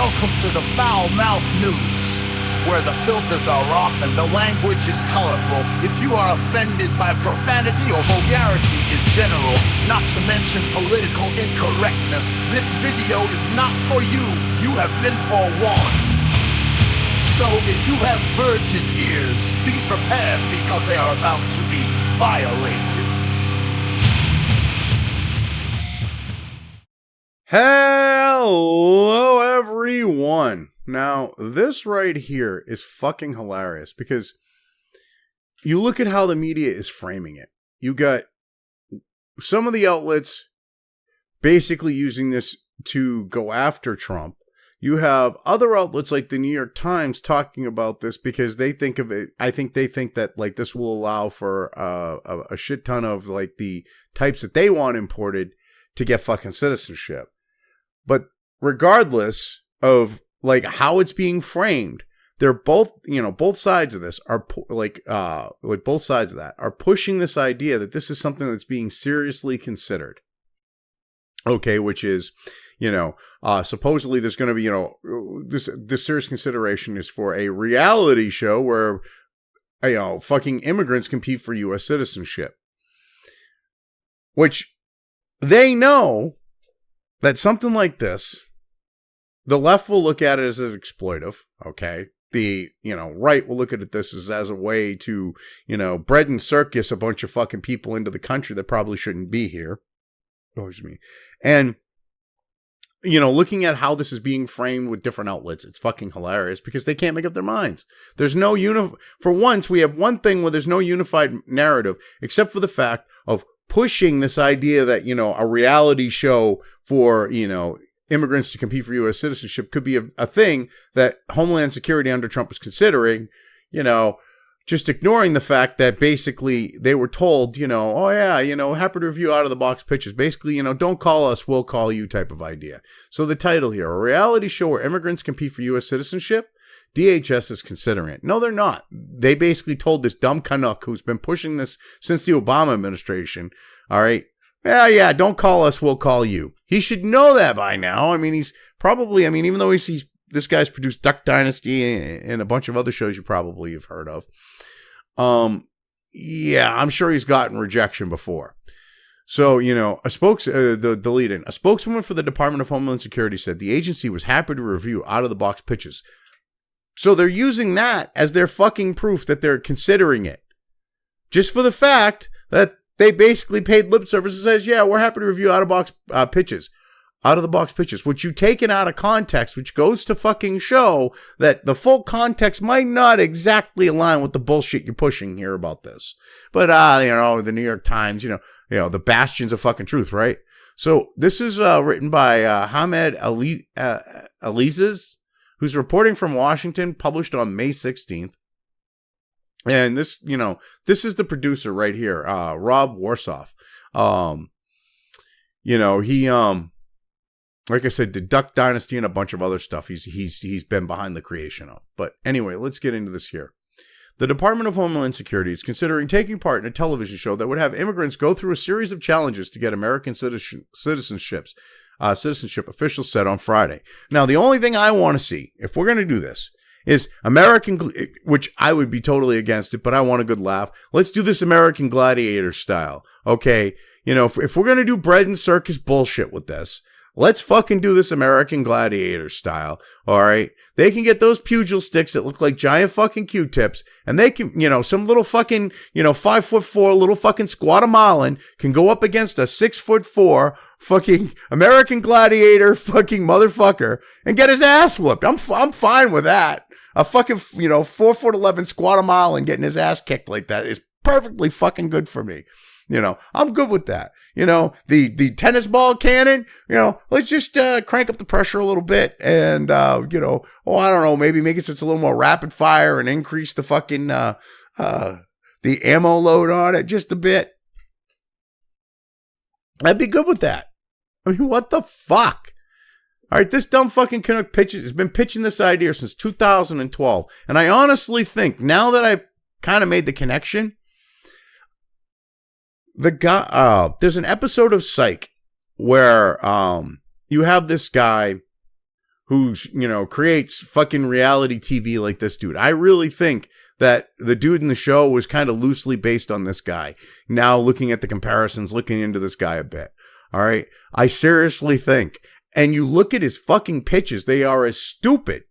Welcome to the Foul Mouth News, where the filters are off and the language is colorful. If you are offended by profanity or vulgarity in general, not to mention political incorrectness, this video is not for you. You have been forewarned. So if you have virgin ears, be prepared because they are about to be violated. Hello, everyone. Now, this right here is fucking hilarious because you look at how the media is framing it. You got some of the outlets basically using this to go after Trump. You have other outlets like the New York Times talking about this because they think of it. I think they think that like this will allow for a shit ton of like the types that they want imported to get fucking citizenship. But regardless of like how it's being framed, they're both, both sides of this are both sides of that are pushing this idea that this is something that's being seriously considered. Okay, which is, supposedly there's going to be, this serious consideration is for a reality show where, fucking immigrants compete for U.S. citizenship, which they know that something like this, the left will look at it as an exploitive, okay? The, right will look at this as a way to, bread and circus a bunch of fucking people into the country that probably shouldn't be here. Excuse me. And, looking at how this is being framed with different outlets, it's fucking hilarious because they can't make up their minds. There's no for once, we have one thing where there's no unified narrative, except for the fact of pushing this idea that, a reality show for, immigrants to compete for U.S. citizenship could be a thing that Homeland Security under Trump was considering, just ignoring the fact that basically they were told, oh yeah, happy to review out of the box pitches. Basically, don't call us, we'll call you type of idea. So the title here, a reality show where immigrants compete for U.S. citizenship. DHS is considering it. No, they're not. They basically told this dumb Canuck who's been pushing this since the Obama administration, all right, yeah, don't call us, we'll call you. He should know that by now. I mean, he's probably, even though this guy's produced Duck Dynasty and a bunch of other shows you probably have heard of. Yeah, I'm sure he's gotten rejection before. So, a spokeswoman for the Department of Homeland Security said the agency was happy to review out-of-the-box pitches. So they're using that as their fucking proof that they're considering it. Just for the fact that they basically paid lip service and says, yeah, we're happy to review out-of-the-box pitches, which you taken out of context, which goes to fucking show that the full context might not exactly align with the bullshit you're pushing here about this. But, the New York Times, the bastions of fucking truth, right? So this is written by Hamed Alizes, who's reporting from Washington, published on May 16th. And this, this is the producer right here, Rob Warsoff. He, like I said, did Duck Dynasty and a bunch of other stuff he's been behind the creation of. But anyway, let's get into this here. The Department of Homeland Security is considering taking part in a television show that would have immigrants go through a series of challenges to get American citizenship, officials said on Friday. Now, the only thing I want to see, if we're going to do this, is American, which I would be totally against it, but I want a good laugh. Let's do this American Gladiator style, okay? If we're going to do bread and circus bullshit with this, let's fucking do this American Gladiator style, all right? They can get those pugil sticks that look like giant fucking Q-tips, and they can, some little fucking, 5'4" little fucking Guatemalan can go up against a 6'4" fucking American Gladiator fucking motherfucker and get his ass whooped. I'm fine with that. A fucking, 4'11" Guatemalan getting his ass kicked like that is perfectly fucking good for me. I'm good with that. The tennis ball cannon, let's just crank up the pressure a little bit and, I don't know, maybe make it so it's a little more rapid fire and increase the fucking, the ammo load on it just a bit. I'd be good with that. What the fuck? All right, this dumb fucking Canuck has been pitching this idea since 2012. And I honestly think, now that I've kind of made the connection, there's an episode of Psych where you have this guy who's, creates fucking reality TV like this dude. I really think that the dude in the show was kind of loosely based on this guy. Now looking at the comparisons, looking into this guy a bit. All right. I seriously think, and you look at his fucking pitches, they are as stupid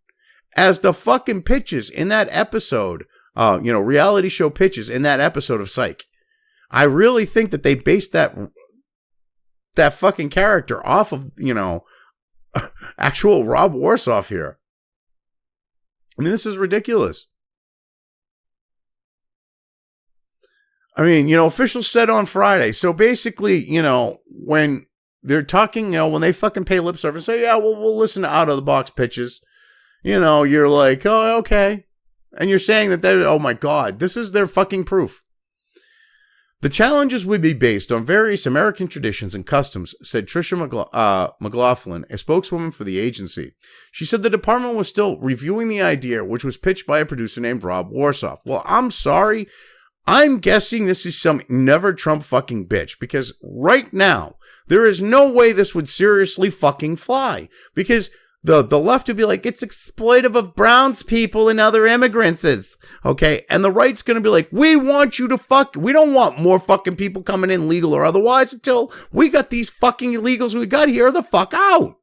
as the fucking pitches in that episode, reality show pitches in that episode of Psych. I really think that they based that fucking character off of, actual Rob Warsoff here. I mean, this is ridiculous. I mean, officials said on Friday. So basically, when they're talking, when they fucking pay lip service, say, yeah, we'll listen to out of the box pitches. You're like, oh, okay. And you're saying that oh my God, this is their fucking proof. The challenges would be based on various American traditions and customs, said Tricia McLaughlin, a spokeswoman for the agency. She said the department was still reviewing the idea, which was pitched by a producer named Rob Warsoff. Well, I'm sorry. I'm guessing this is some never Trump fucking bitch, because right now, there is no way this would seriously fucking fly, because the left would be like, it's exploitive of Browns people and other immigrants. Okay. And the right's going to be like, we want you to we don't want more fucking people coming in legal or otherwise until we got these fucking illegals we got here the fuck out.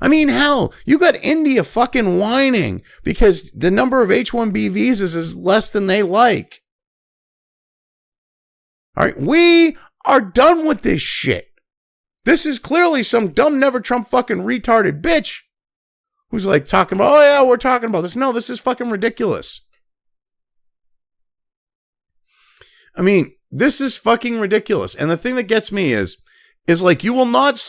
I mean, hell, you got India fucking whining because the number of H-1B visas is less than they like. All right. We are done with this shit. This is clearly some dumb never Trump fucking retarded bitch who's like talking about, oh yeah, we're talking about this. No, this is fucking ridiculous. I mean, this is fucking ridiculous. And the thing that gets me is like, you will not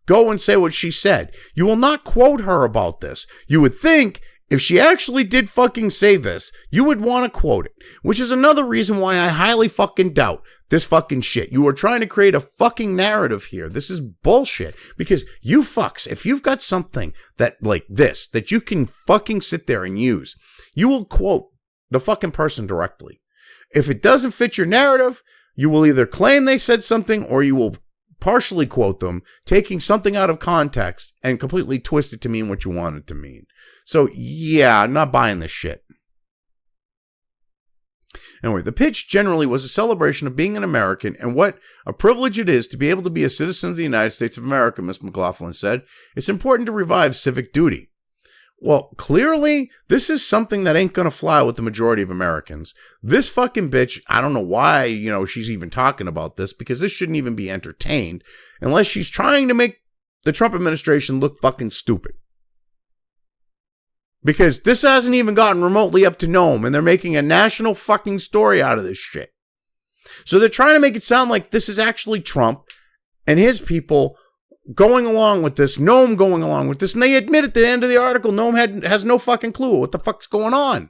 go and say what she said. You will not quote her about this. You would think if she actually did fucking say this, you would want to quote it, which is another reason why I highly fucking doubt this fucking shit. You are trying to create a fucking narrative here. This is bullshit, because you fucks, if you've got something that like this, that you can fucking sit there and use, you will quote the fucking person directly. If it doesn't fit your narrative, you will either claim they said something or you will partially quote them, taking something out of context and completely twist it to mean what you want it to mean. So yeah, I'm not buying this shit. Anyway, the pitch generally was a celebration of being an American and what a privilege it is to be able to be a citizen of the United States of America, Ms. McLaughlin said. It's important to revive civic duty. Well, clearly, this is something that ain't going to fly with the majority of Americans. This fucking bitch, I don't know why, she's even talking about this, because this shouldn't even be entertained unless she's trying to make the Trump administration look fucking stupid. Because this hasn't even gotten remotely up to Nome, and they're making a national fucking story out of this shit. So they're trying to make it sound like this is actually Trump and his people going along with this, Nome going along with this, and they admit at the end of the article, Nome has no fucking clue what the fuck's going on.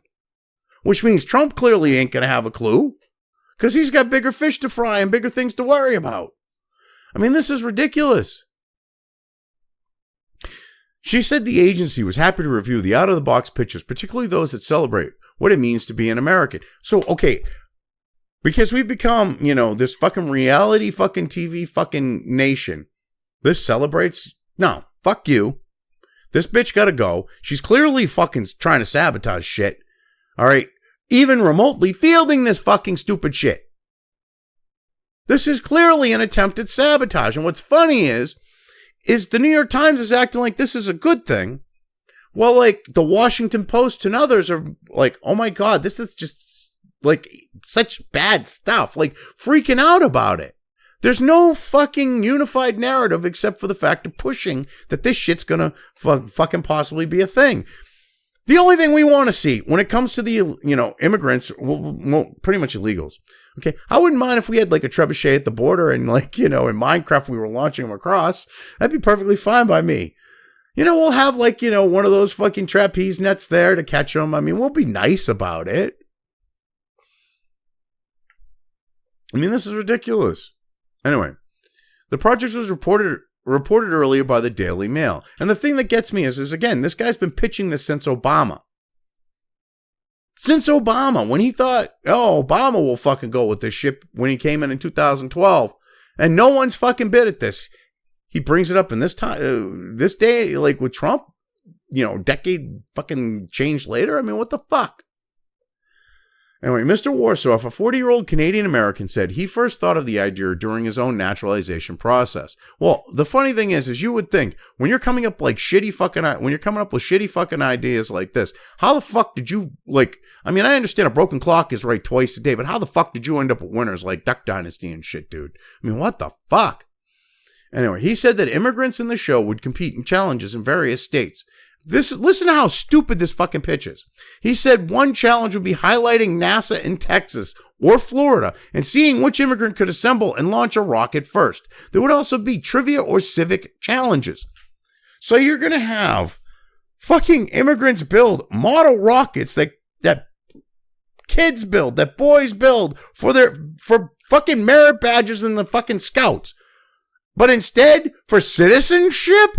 Which means Trump clearly ain't gonna have a clue, because he's got bigger fish to fry and bigger things to worry about. I mean, this is ridiculous. She said the agency was happy to review the out-of-the-box pictures, particularly those that celebrate what it means to be an American. So, okay, because we've become, this fucking reality fucking TV fucking nation, this celebrates? No, fuck you. This bitch gotta go. She's clearly fucking trying to sabotage shit. All right? Even remotely fielding this fucking stupid shit. This is clearly an attempt at sabotage. And what's funny is the New York Times is acting like this is a good thing. Well, like the Washington Post and others are like, oh my God, this is just like such bad stuff. Like freaking out about it. There's no fucking unified narrative except for the fact of pushing that this shit's gonna fucking possibly be a thing. The only thing we want to see when it comes to the, immigrants, well, pretty much illegals. Okay, I wouldn't mind if we had like a trebuchet at the border and like, in Minecraft we were launching them across. That'd be perfectly fine by me. We'll have like, one of those fucking trapeze nets there to catch them. I mean, we'll be nice about it. I mean, this is ridiculous. Anyway, the project was reported earlier by the Daily Mail. And the thing that gets me is again, this guy's been pitching this since Obama. Since Obama, when he thought, Obama will fucking go with this shit when he came in 2012. And no one's fucking bid at this. he brings it up in this time, this day, like with Trump, decade fucking change later. I mean, what the fuck? Anyway, Mr. Warsaw, a 40-year-old Canadian American, said he first thought of the idea during his own naturalization process. Well, the funny thing is you would think when you're coming up with shitty fucking ideas like this, how the fuck did you I mean, I understand a broken clock is right twice a day, but how the fuck did you end up with winners like Duck Dynasty and shit, dude? I mean, what the fuck? Anyway, he said that immigrants in the show would compete in challenges in various states. Listen to how stupid this fucking pitch is. He said one challenge would be highlighting NASA in Texas or Florida and seeing which immigrant could assemble and launch a rocket first. There would also be trivia or civic challenges. So you're going to have fucking immigrants build model rockets that kids build, that boys build for fucking merit badges in the fucking scouts. But instead, for citizenship?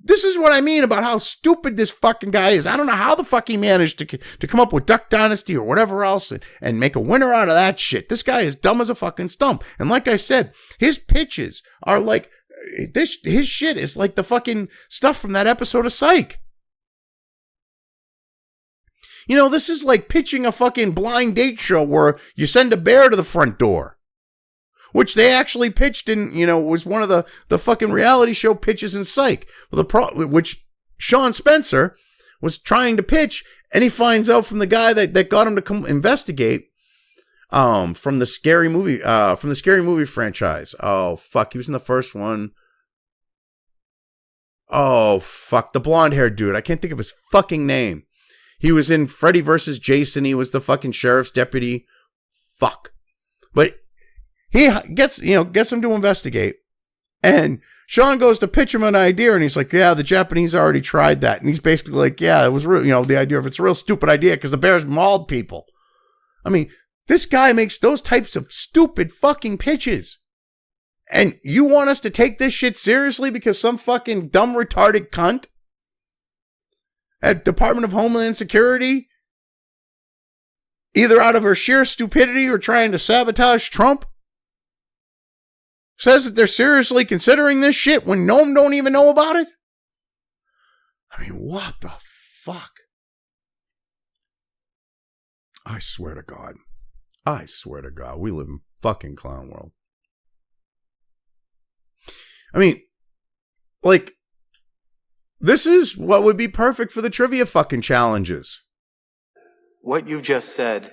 This is what I mean about how stupid this fucking guy is. I don't know how the fuck he managed to come up with Duck Dynasty or whatever else and make a winner out of that shit. This guy is dumb as a fucking stump. And like I said, his pitches are like this. His shit is like the fucking stuff from that episode of Psych. This is like pitching a fucking blind date show where you send a bear to the front door. Which they actually pitched in, was one of the fucking reality show pitches in Psych. Which Shawn Spencer was trying to pitch, and he finds out from the guy that got him to come investigate from the scary movie franchise. Oh, fuck. He was in the first one. Oh, fuck. The blonde-haired dude. I can't think of his fucking name. He was in Freddy vs. Jason. He was the fucking sheriff's deputy. Fuck. But he gets him to investigate, and Shawn goes to pitch him an idea, and he's like, yeah, the Japanese already tried that. And he's basically like, yeah, it was real, the idea of it's a real stupid idea because the bears mauled people. I mean, this guy makes those types of stupid fucking pitches. And you want us to take this shit seriously because some fucking dumb retarded cunt at Department of Homeland Security, either out of her sheer stupidity or trying to sabotage Trump, says that they're seriously considering this shit when Gnome don't even know about it? I mean, what the fuck? I swear to God. We live in fucking clown world. I mean, this is what would be perfect for the trivia fucking challenges. What you just said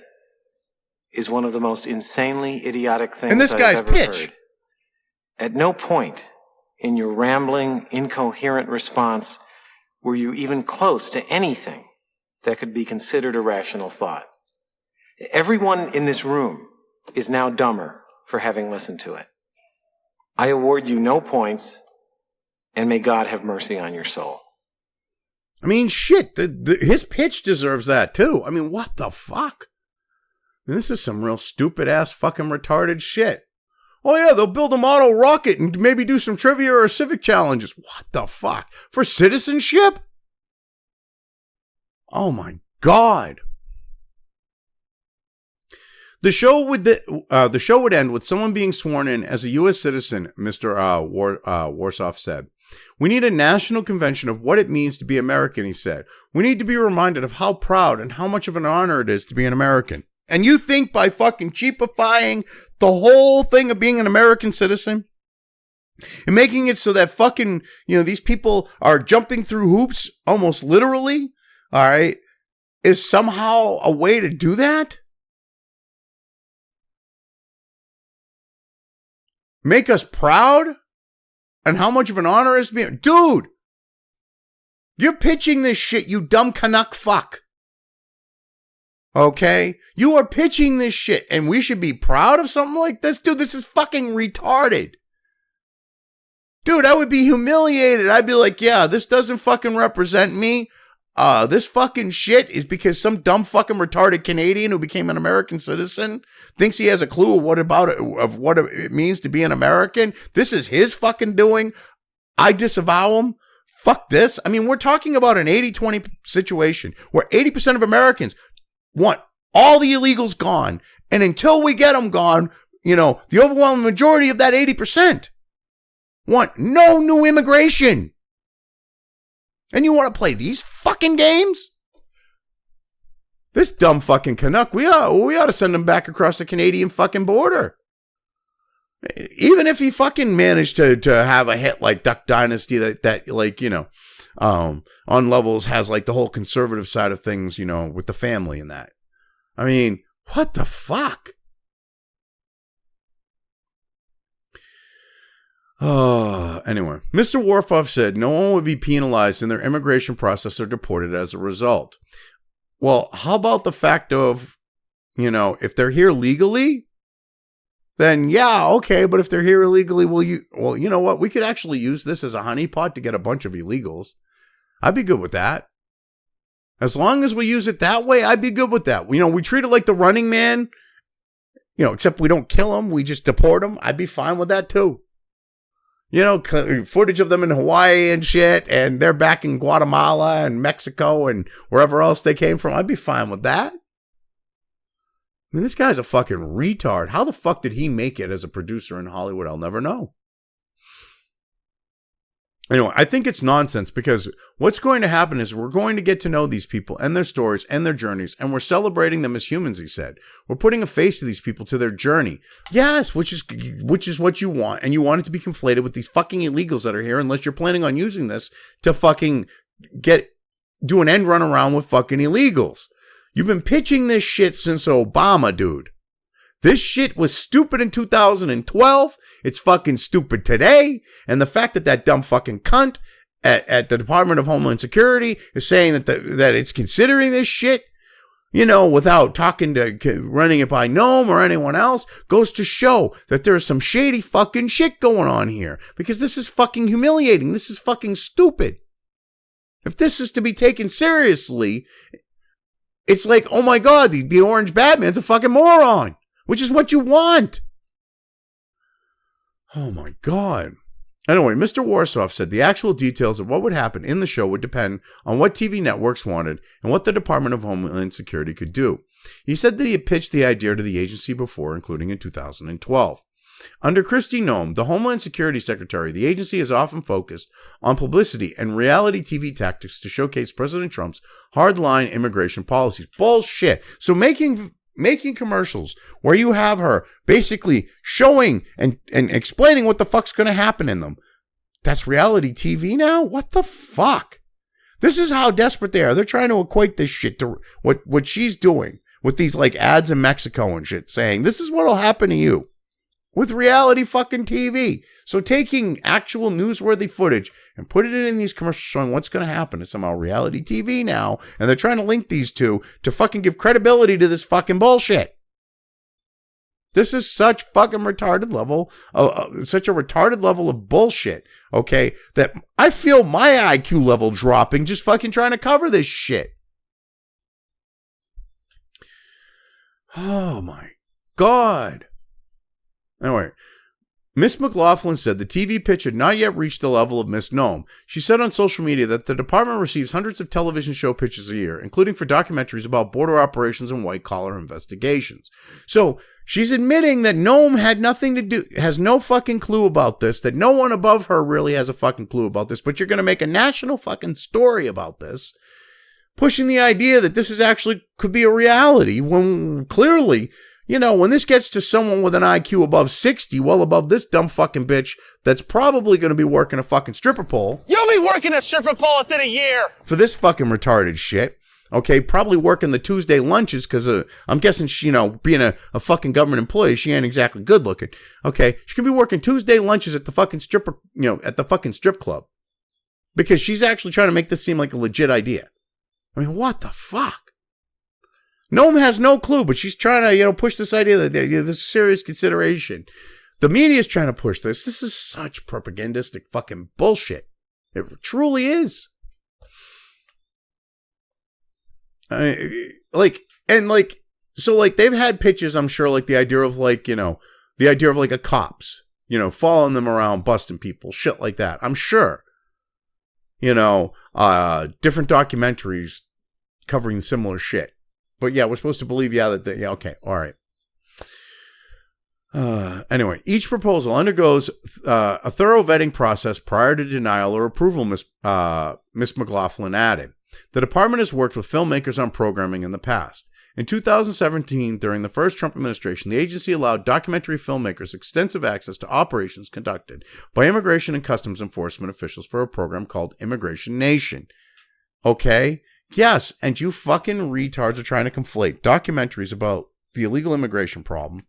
is one of the most insanely idiotic things and this I've guy's ever pitch. heard. At no point in your rambling, incoherent response were you even close to anything that could be considered a rational thought. Everyone in this room is now dumber for having listened to it. I award you no points, and may God have mercy on your soul. I mean, shit, his pitch deserves that too. I mean, what the fuck? This is some real stupid-ass fucking retarded shit. Oh yeah, they'll build a model rocket and maybe do some trivia or civic challenges. What the fuck? For citizenship? Oh my God. The show would end with someone being sworn in as a U.S. citizen, Mr. Warsaw said. We need a national convention of what it means to be American, he said. We need to be reminded of how proud and how much of an honor it is to be an American. And you think by fucking cheapifying the whole thing of being an American citizen and making it so that fucking, these people are jumping through hoops almost literally, all right, is somehow a way to do that? Make us proud? And how much of an honor it is to be... Dude! You're pitching this shit, you dumb Canuck fuck. Okay? You are pitching this shit, and we should be proud of something like this? Dude, this is fucking retarded. Dude, I would be humiliated. I'd be like, yeah, this doesn't fucking represent me. This fucking shit is because some dumb fucking retarded Canadian who became an American citizen thinks he has a clue of what it means to be an American. This is his fucking doing. I disavow him. Fuck this. I mean, we're talking about an 80-20 situation where 80% of Americans want all the illegals gone. And until we get them gone, the overwhelming majority of that 80%. want no new immigration. And you want to play these fucking games? This dumb fucking Canuck, we ought to send him back across the Canadian fucking border. Even if he fucking managed to have a hit like Duck Dynasty that like, you know, on levels has like the whole conservative side of things, you know, with the family and that. I mean, what the fuck? Anyway, Mr. Warfoff said no one would be penalized in their immigration process or deported as a result. Well, how about the fact of, you know, if they're here legally, then yeah, okay. But if they're here illegally, well, you know what? We could actually use this as a honeypot to get a bunch of illegals. I'd be good with that. As long as we use it that way, I'd be good with that. You know, we treat it like the Running Man, you know, except we don't kill them. We just deport them. I'd be fine with that too. You know, footage of them in Hawaii and shit, and they're back in Guatemala and Mexico and wherever else they came from. I'd be fine with that. I mean, this guy's a fucking retard. How the fuck did he make it as a producer in Hollywood? I'll never know. Anyway, I think it's nonsense because what's going to happen is we're going to get to know these people and their stories and their journeys, and we're celebrating them as humans, he said. We're putting a face to these people, to their journey. Yes, which is what you want, and you want it to be conflated with these fucking illegals that are here unless you're planning on using this to fucking do an end run around with fucking illegals. You've been pitching this shit since Obama, dude. This shit was stupid in 2012. It's fucking stupid today. And the fact that dumb fucking cunt at the Department of Homeland Security is saying that it's considering this shit, you know, without running it by Noam or anyone else, goes to show that there's some shady fucking shit going on here. Because this is fucking humiliating. This is fucking stupid. If this is to be taken seriously, it's like, oh my God, the Orange Batman's a fucking moron. Which is what you want. Oh my God. Anyway, Mr. Warsoff said the actual details of what would happen in the show would depend on what TV networks wanted and what the Department of Homeland Security could do. He said that he had pitched the idea to the agency before, including in 2012. Under Kristi Noem, the Homeland Security Secretary, the agency has often focused on publicity and reality TV tactics to showcase President Trump's hardline immigration policies. Bullshit. So making commercials where you have her basically showing and explaining what the fuck's going to happen in them. That's reality TV now? What the fuck? This is how desperate they are. They're trying to equate this shit to what she's doing with these like ads in Mexico and shit, saying this is what'll happen to you with reality fucking TV. So taking actual newsworthy footage and put it in these commercials showing what's going to happen to somehow reality TV now, and they're trying to link these two to fucking give credibility to this fucking bullshit. This is such fucking retarded level, such a retarded level of bullshit, okay, that I feel my IQ level dropping just fucking trying to cover this shit. Oh my God. Anyway, Miss McLaughlin said the TV pitch had not yet reached the level of Miss Noem. She said on social media that the department receives hundreds of television show pitches a year, including for documentaries about border operations and white-collar investigations. So she's admitting that Noem had nothing to do, has no fucking clue about this, that no one above her really has a fucking clue about this, but you're going to make a national fucking story about this, pushing the idea that this is actually could be a reality when clearly... You know, when this gets to someone with an IQ above 60, well above this dumb fucking bitch that's probably going to be working a fucking stripper pole. You'll be working a stripper pole within a year. For this fucking retarded shit. Okay, probably working the Tuesday lunches because I'm guessing she, you know, being a fucking government employee, she ain't exactly good looking. Okay, she could be working Tuesday lunches at the fucking stripper, you know, at the fucking strip club. Because she's actually trying to make this seem like a legit idea. I mean, what the fuck? Noam has no clue, but she's trying to, you know, push this idea that this is serious consideration. The media is trying to push this. This is such propagandistic fucking bullshit. It truly is. So they've had pitches, I'm sure, like the idea of like, you know, the idea of like a cops, you know, following them around, busting people, shit like that. I'm sure, you know, different documentaries covering similar shit. But yeah, we're supposed to believe, yeah, okay, all right. Anyway, each proposal undergoes a thorough vetting process prior to denial or approval, Ms. McLaughlin added. The department has worked with filmmakers on programming in the past. In 2017, during the first Trump administration, the agency allowed documentary filmmakers extensive access to operations conducted by Immigration and Customs Enforcement officials for a program called Immigration Nation. Okay? Yes, and you fucking retards are trying to conflate documentaries about the illegal immigration problem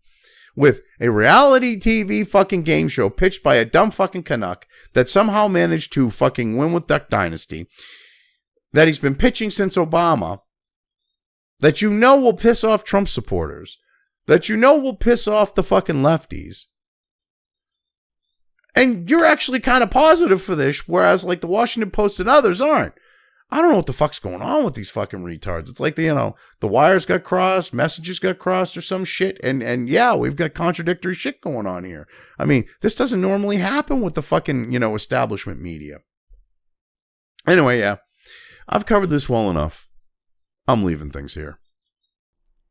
with a reality TV fucking game show pitched by a dumb fucking Canuck that somehow managed to fucking win with Duck Dynasty, that he's been pitching since Obama, that you know will piss off Trump supporters, that you know will piss off the fucking lefties. And you're actually kind of positive for this, whereas like the Washington Post and others aren't. I don't know what the fuck's going on with these fucking retards. It's like, the wires got crossed, messages got crossed or some shit. And yeah, we've got contradictory shit going on here. I mean, this doesn't normally happen with the fucking, establishment media. Anyway, yeah, I've covered this well enough. I'm leaving things here.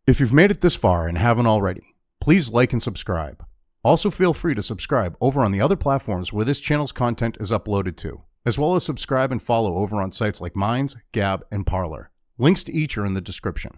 If you've made it this far and haven't already, please like and subscribe. Also feel free to subscribe over on the other platforms where this channel's content is uploaded to, as well as subscribe and follow over on sites like Minds, Gab, and Parler. Links to each are in the description.